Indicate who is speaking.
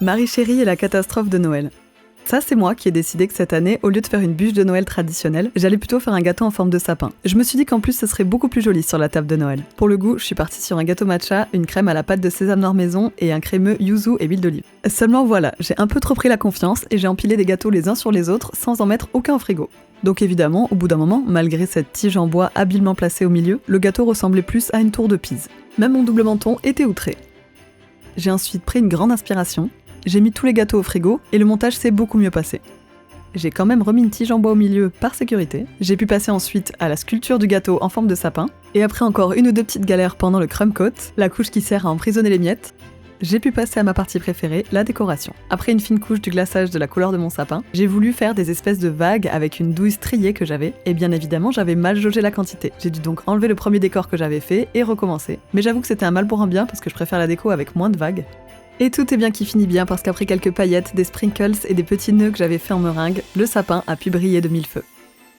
Speaker 1: Marie chérie et la catastrophe de Noël. Ça, c'est moi qui ai décidé que cette année, au lieu de faire une bûche de Noël traditionnelle, j'allais plutôt faire un gâteau en forme de sapin. Je me suis dit qu'en plus, ce serait beaucoup plus joli sur la table de Noël. Pour le goût, je suis partie sur un gâteau matcha, une crème à la pâte de sésame noir maison et un crémeux yuzu et huile d'olive. Seulement voilà, j'ai un peu trop pris la confiance et j'ai empilé des gâteaux les uns sur les autres sans en mettre aucun au frigo. Donc évidemment, au bout d'un moment, malgré cette tige en bois habilement placée au milieu, le gâteau ressemblait plus à une tour de Pise. Même mon double menton était outré. J'ai ensuite pris une grande inspiration, j'ai mis tous les gâteaux au frigo et le montage s'est beaucoup mieux passé. J'ai quand même remis une tige en bois au milieu par sécurité. J'ai pu passer ensuite à la sculpture du gâteau en forme de sapin. Et après encore une ou deux petites galères pendant le crumb coat, la couche qui sert à emprisonner les miettes, j'ai pu passer à ma partie préférée, la décoration. Après une fine couche du glaçage de la couleur de mon sapin, j'ai voulu faire des espèces de vagues avec une douille striée que j'avais, et bien évidemment j'avais mal jaugé la quantité. J'ai dû donc enlever le premier décor que j'avais fait et recommencer. Mais j'avoue que c'était un mal pour un bien parce que je préfère la déco avec moins de vagues. Et tout est bien qui finit bien parce qu'après quelques paillettes, des sprinkles et des petits nœuds que j'avais fait en meringue, le sapin a pu briller de mille feux.